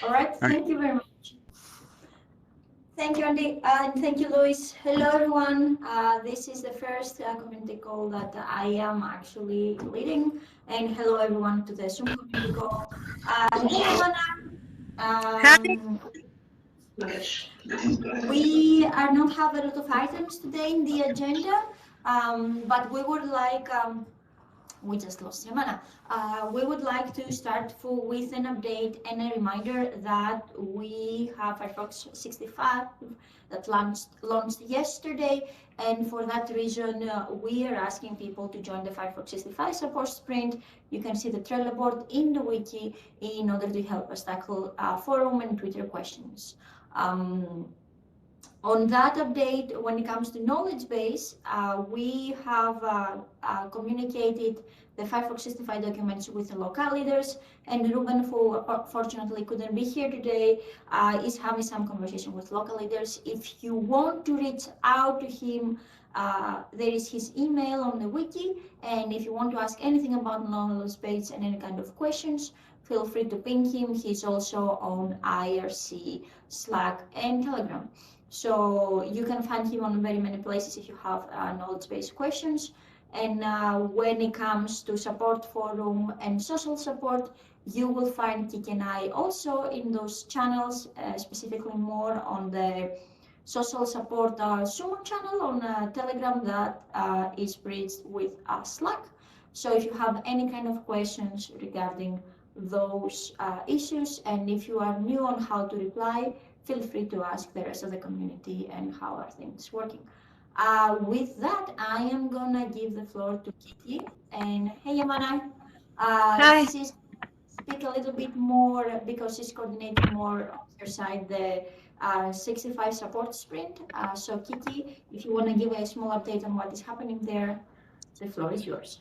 All right, All right. thank you very much. Thank you, Andy, and thank you, Luis. Hello, everyone. This is the first community call that I am actually leading. And hello, everyone, to the SUMO community call. Hey, Amanda. Hi. Um, we are not have a lot of items today in the agenda, but we would like we just lost Yamana. We would like to start with an update and a reminder that we have Firefox 65 that launched yesterday, and for that reason, we are asking people to join the Firefox 65 support sprint. You can see the trailer board in the wiki in order to help us tackle forum and Twitter questions. On that update, when it comes to knowledge base, we have communicated the Firefox 65 documents with the local leaders, and Ruben, who fortunately couldn't be here today, is having some conversation with local leaders. If you want to reach out to him, there is his email on the wiki, and if you want to ask anything about knowledge base and any kind of questions, feel free to ping him. He's also on IRC, Slack, and Telegram. So you can find him on very many places if you have knowledge-based questions. And when it comes to support forum and social support, you will find Kiki and I also in those channels, specifically more on the social support SUMO channel on Telegram that is bridged with Slack. So if you have any kind of questions regarding those issues, and if you are new on how to reply, feel free to ask the rest of the community and how are things working. With that, I am gonna give the floor to Kitty. And hey, Yamana, Hi. she's speak a little bit more because she's coordinating more on her side the 65 support sprint. So Kiki, if you want to give a small update on what is happening there, the floor is yours.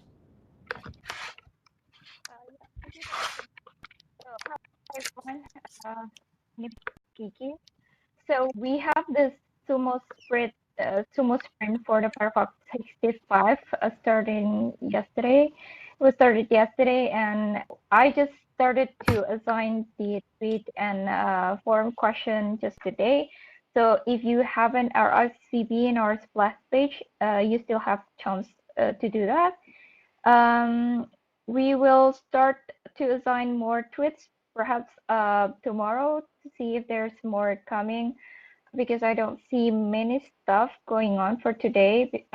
Hi everyone, uh, my name is Kiki. So we have this Sumo sprint for the Firefox 65 starting yesterday. It was started yesterday, and I just started to assign the tweet and forum question just today. So if you haven't RSVP in our splash page, you still have chance to do that. We will start to assign more tweets perhaps tomorrow to see if there's more coming, because I don't see many stuff going on for today,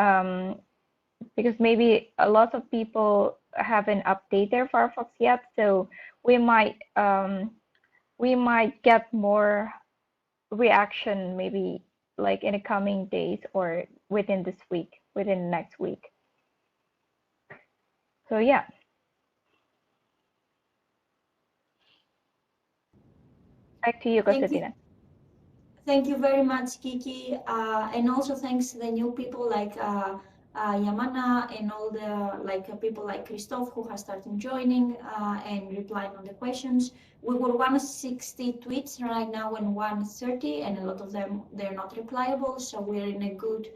because maybe a lot of people haven't updated their Firefox yet, so we might get more reaction maybe like in the coming days or within this week, within the next week. So yeah. Back to you, Thank you. Constantina. Thank you very much, Kiki. And also thanks to the new people like Yamana and all the people like Christoph who has started joining and replying on the questions. We were 160 tweets right now and 130, and a lot of them they're not replyable, so we're in a good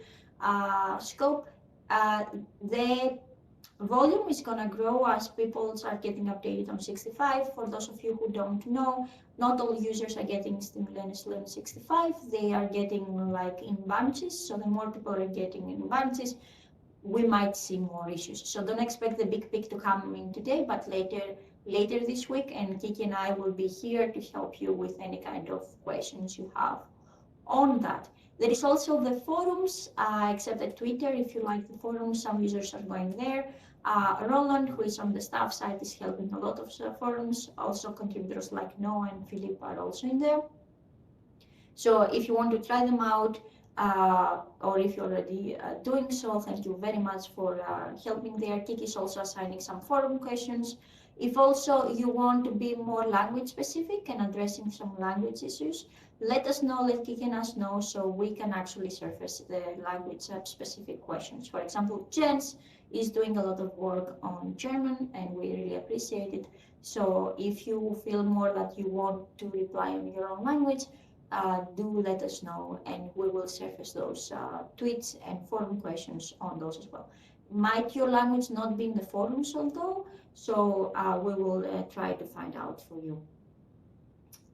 scope. The volume is going to grow as people start getting updated on 65. For those of you who don't know, not all users are getting stimulus 65. They are getting like in bunches. So the more people are getting in bunches, we might see more issues. So don't expect the big peak to come in today, but later this week. And Kiki and I will be here to help you with any kind of questions you have on that. There is also the forums, except at Twitter. If you like the forums, some users are going there. Roland, who is on the staff side, is helping a lot of forums. Also, contributors like Noah and Philip are also in there. So if you want to try them out, or if you're already doing so, thank you very much for helping there. Kiki is also assigning some forum questions. If also you want to be more language specific and addressing some language issues, let us know, let Kiki and us know, so we can actually surface the language specific questions. For example, Jens is doing a lot of work on German, and we really appreciate it. So if you feel more that you want to reply in your own language, do let us know, and we will surface those tweets and forum questions on those as well. Might your language not be in the forums although, so we will try to find out for you.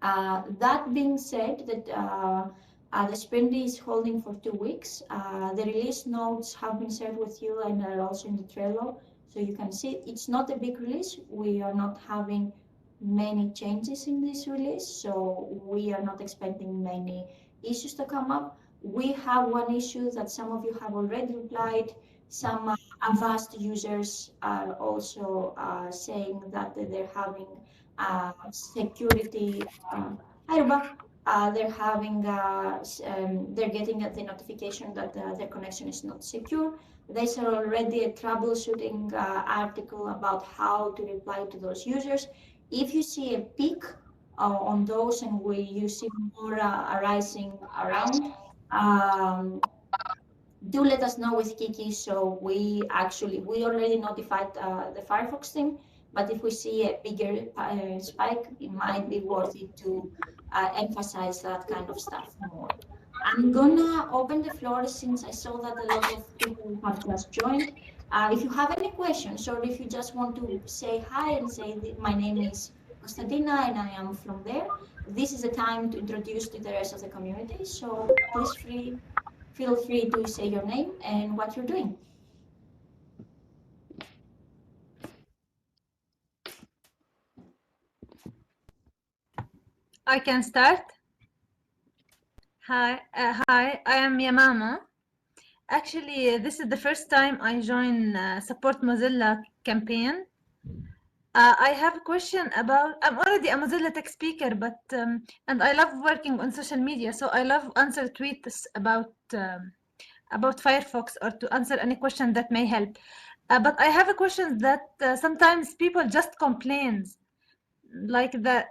That being said, the sprint is holding for 2 weeks. The release notes have been shared with you and are also in the Trello, so you can see it's not a big release. We are not having many changes in this release, so we are not expecting many issues to come up. We have one issue that some of you have already replied. Some advanced users are also saying that they're having security. Hi, Ruba. They're getting the notification that their connection is not secure. There's already a troubleshooting article about how to reply to those users. If you see a peak on those and you see more arising around, do let us know with Kiki. So we already notified the Firefox team, but if we see a bigger spike, it might be worth it to emphasize that kind of stuff more. I'm gonna open the floor since I saw that a lot of people have just joined. If you have any questions or if you just want to say hi and say my name is Konstantina and I am from there, this is a time to introduce to the rest of the community. So please feel free to say your name and what you're doing. I can start. Hi, I am Yamama. Actually, this is the first time I join Support Mozilla campaign. I have a question about, I'm already a Mozilla tech speaker, but and I love working on social media, so I love answer tweets about Firefox or to answer any question that may help. But I have a question that sometimes people just complains, like that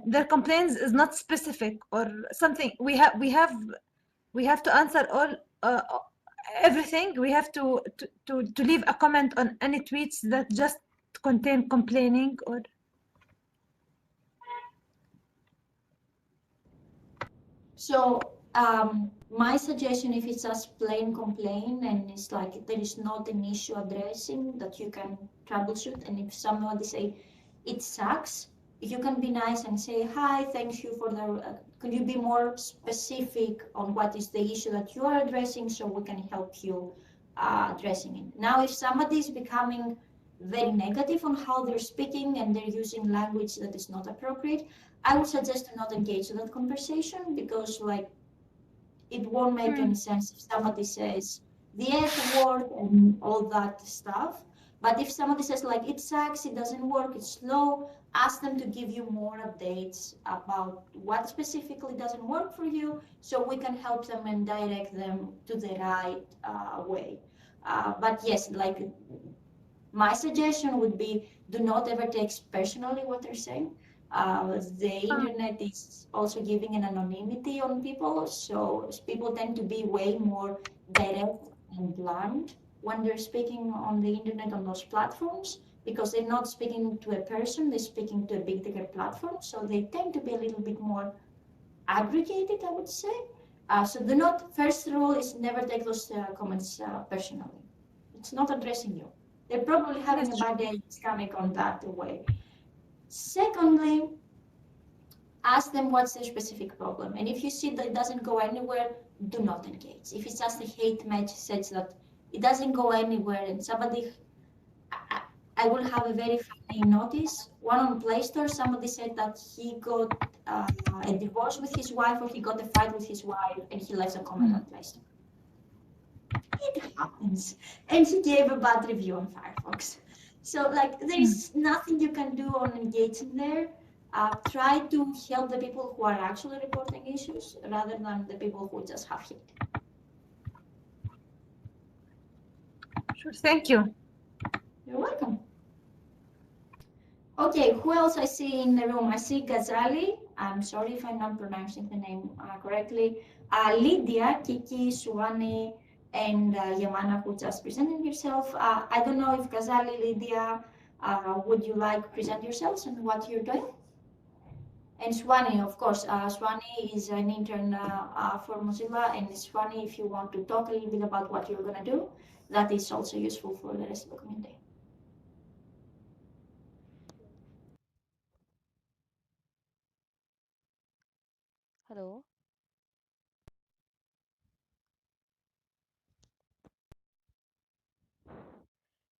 their complaints is not specific or something. We have to answer all everything. We have to leave a comment on any tweets that just contain complaining or. So my suggestion, if it's just plain complaint and it's like there is not an issue addressing that you can troubleshoot, and if somebody say it sucks, you can be nice and say, hi, thank you for the, could you be more specific on what is the issue that you are addressing so we can help you addressing it. Now, if somebody is becoming very negative on how they're speaking and they're using language that is not appropriate, I would suggest to not engage in that conversation because like it won't make any sense if somebody says the F word and all that stuff. But if somebody says like it sucks, it doesn't work, it's slow, ask them to give you more updates about what specifically doesn't work for you so we can help them and direct them to the right way. But yes, like my suggestion would be do not ever take personally what they're saying. The internet is also giving an anonymity on people, so people tend to be way more direct and blunt when they're speaking on the internet on those platforms because they're not speaking to a person, they're speaking to a bigger platform, so they tend to be a little bit more aggregated, I would say. So do not, first rule is never take those comments personally. It's not addressing you. They're probably having a bad day coming on that way. Secondly, ask them what's their specific problem. And if you see that it doesn't go anywhere, do not engage. If it's just a hate message that it doesn't go anywhere and somebody, I will have a very funny notice. One on Play Store, somebody said that he got a divorce with his wife or he got a fight with his wife and he left a comment on Play Store. It happens. And he gave a bad review on Firefox. So like there's nothing you can do on engaging there. Try to help the people who are actually reporting issues rather than the people who just have hate. Sure, thank you. You're welcome. Okay, who else I see in the room? I see Ghazali. I'm sorry if I'm not pronouncing the name correctly. Lydia, Kiki, Suwani, and Yamana, who just presented yourself. I don't know if Ghazali, Lydia, would you like present yourselves and what you're doing? And Swani, of course, Swani is an intern for Mozilla, and Swani, if you want to talk a little bit about what you're going to do, that is also useful for the rest of the community. Hello?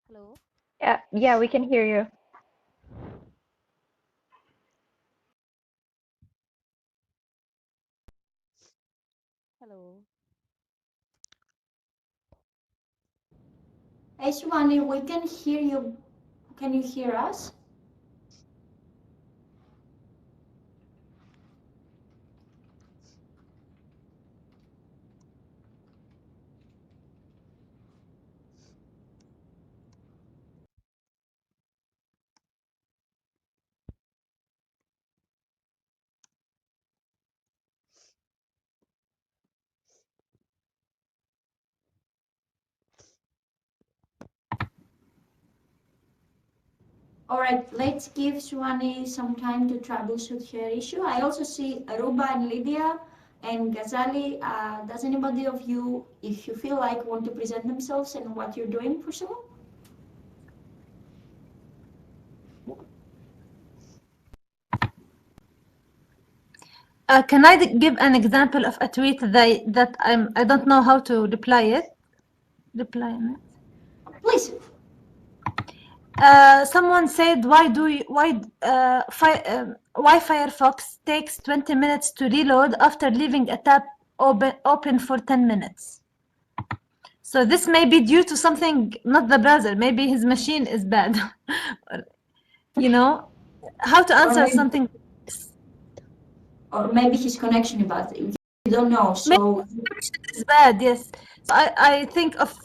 Hello? Yeah, we can hear you. Hello? Hey, Shivani, we can hear you. Can you hear us? All right, let's give Shivani some time to troubleshoot her issue. I also see Aruba and Lydia and Ghazali. Does anybody of you, if you feel like, want to present themselves and what you're doing for SUMO? Can I give an example of a tweet that I don't know how to reply it? Please. Someone said, why Firefox takes 20 minutes to reload after leaving a tab open for 10 minutes? So this may be due to something, not the browser. Maybe his machine is bad. You know, how to answer something. Or maybe his connection is bad. You don't know. So It's bad, yes. So I think of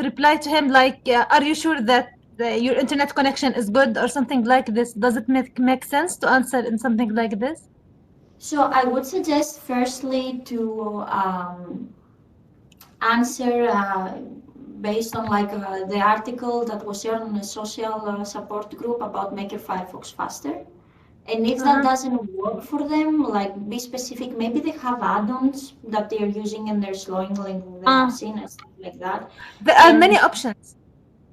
reply to him like, are you sure that your internet connection is good or something like this? Does it make sense to answer in something like this? So I would suggest firstly to answer based on like the article that was shared on the social support group about make your Firefox faster. And if that doesn't work for them, like be specific, maybe they have add-ons that they're using and they're slowing like the machine and stuff like that. There are And many options.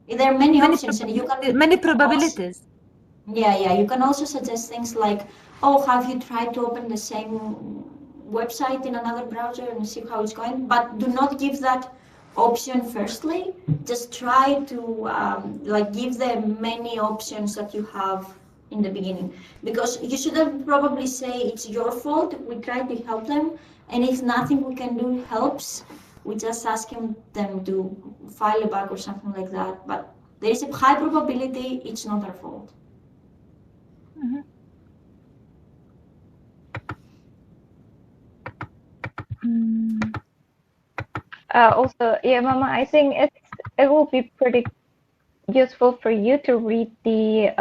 there are many options, and you can many probabilities. Yeah, you can also suggest things like, oh, have you tried to open the same website in another browser and see how it's going? But do not give that option firstly. Just try to like give them many options that you have in the beginning, because you shouldn't probably say it's your fault. We try to help them, and if nothing we can do helps, we just asking them to file a bug or something like that. But there is a high probability it's not our fault. Also, yeah, Mama, I think it will be pretty useful for you to read the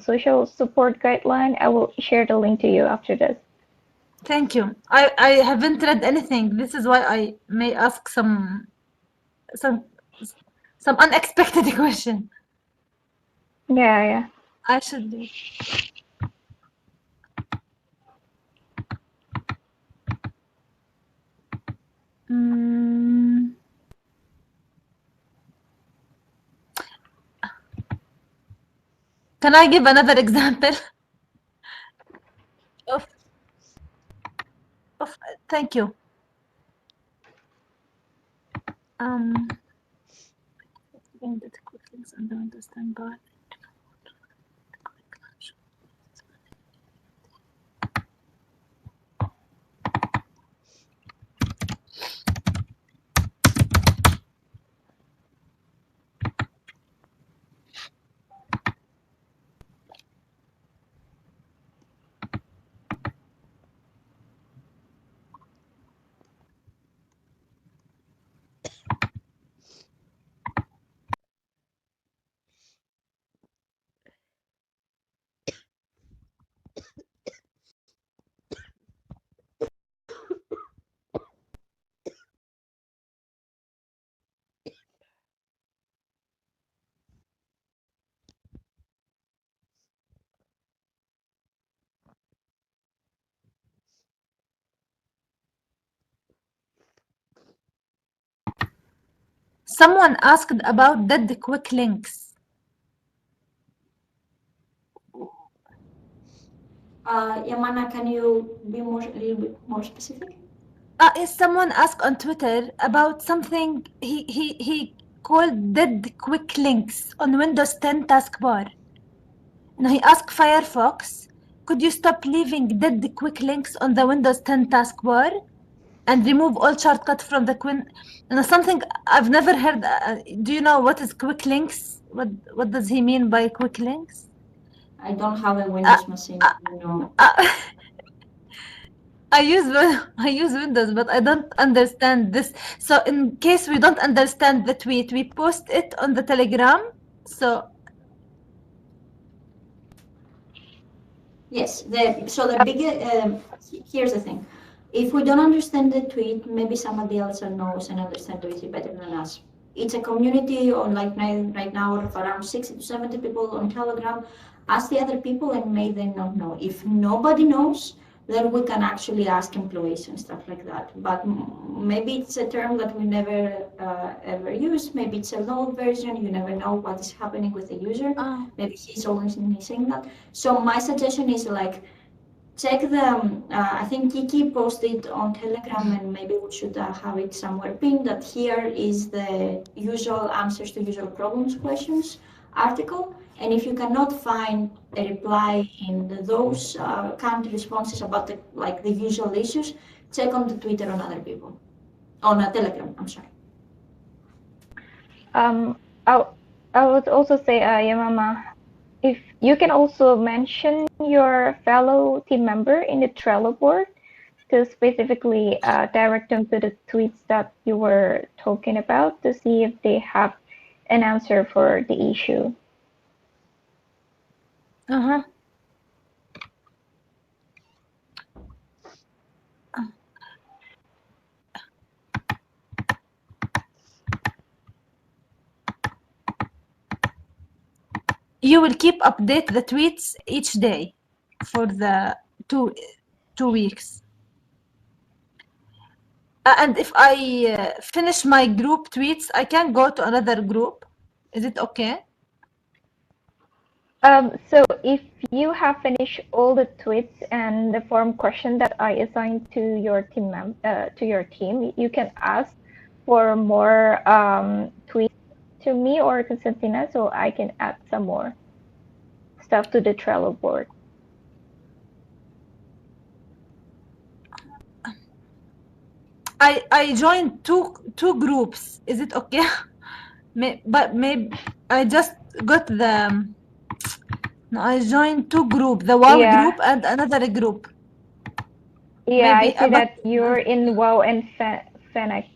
social support guideline. I will share the link to you after this. Thank you. I haven't read anything. This is why I may ask some unexpected question. Yeah. I should do. Can I give another example of thank you. Quick links and don't stand by. Someone asked about dead quick links. Yamana, can you be a little bit more specific? Is someone asked on Twitter about something he called dead quick links on Windows 10 taskbar. Now he asked Firefox, could you stop leaving dead quick links on the Windows 10 taskbar and remove all shortcuts from the something I've never heard. Do you know what is quick links? What does he mean by quick links? I don't have a Windows machine. No. I use Windows, but I don't understand this. So in case we don't understand the tweet, we post it on the Telegram. So yes, here's the thing. If we don't understand the tweet, maybe somebody else knows and understands the tweet better than us. It's a community on like right now of around 60 to 70 people on Telegram. Ask the other people and may they not know. If nobody knows, then we can actually ask employees and stuff like that. But maybe it's a term that we never ever use. Maybe it's an old version. You never know what is happening with the user. Maybe he's always missing that. So my suggestion is like, check the, I think Kiki posted on Telegram and maybe we should have it somewhere pinned that here is the usual answers to usual problems questions article. And if you cannot find a reply in those canned responses about the usual issues, check on the Twitter on other people, on Telegram, I'm sorry. I would also say, Yamama, if you can also mention your fellow team member in the Trello board to specifically direct them to the tweets that you were talking about to see if they have an answer for the issue. You will keep update the tweets each day for the two weeks. And if I finish my group tweets, I can go to another group. Is it okay? So if you have finished all the tweets and the form question that I assigned to your team, you can ask for more tweets to me or to Santina, so I can add some more stuff to the Trello board. I joined two groups. Is it okay? But maybe I just got the. No, I joined two groups, the WoW group and another group. Yeah, maybe, I see that you're in WoW and Fennec.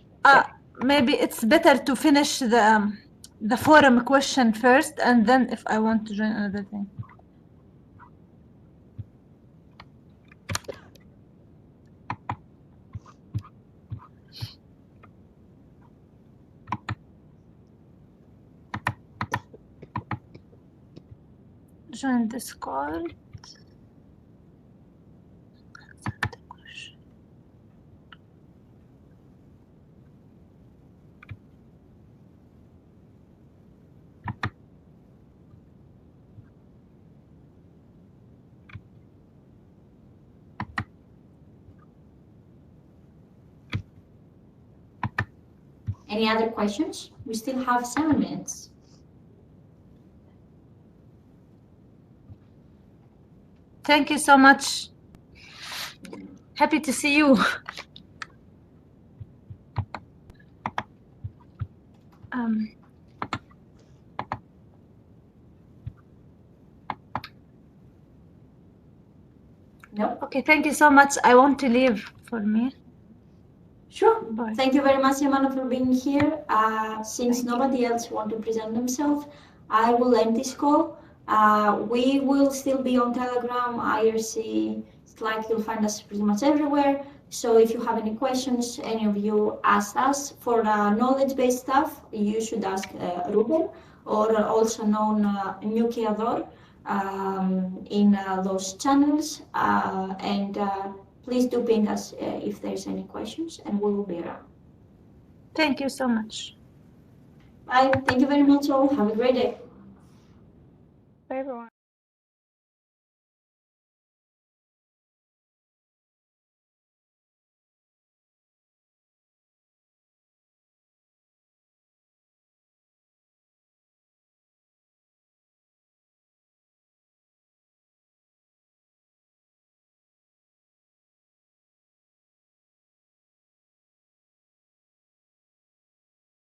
Maybe it's better to finish the forum question first, and then if I want to join another thing. Join Discord. Any other questions? We still have 7 minutes. Thank you so much. Happy to see you. No. Okay, thank you so much. I want to leave for me. Sure. Bye. Thank you very much, Yamana, for being here. Since nobody else wants to present themselves, I will end this call. We will still be on Telegram, IRC, Slack. You'll find us pretty much everywhere. So if you have any questions, any of you ask us. For knowledge-based stuff, you should ask Ruben, or also known Nukiador, in those channels. Please do ping us if there's any questions, and we will be around. Thank you so much. Bye. Thank you very much all. Have a great day. Bye, everyone.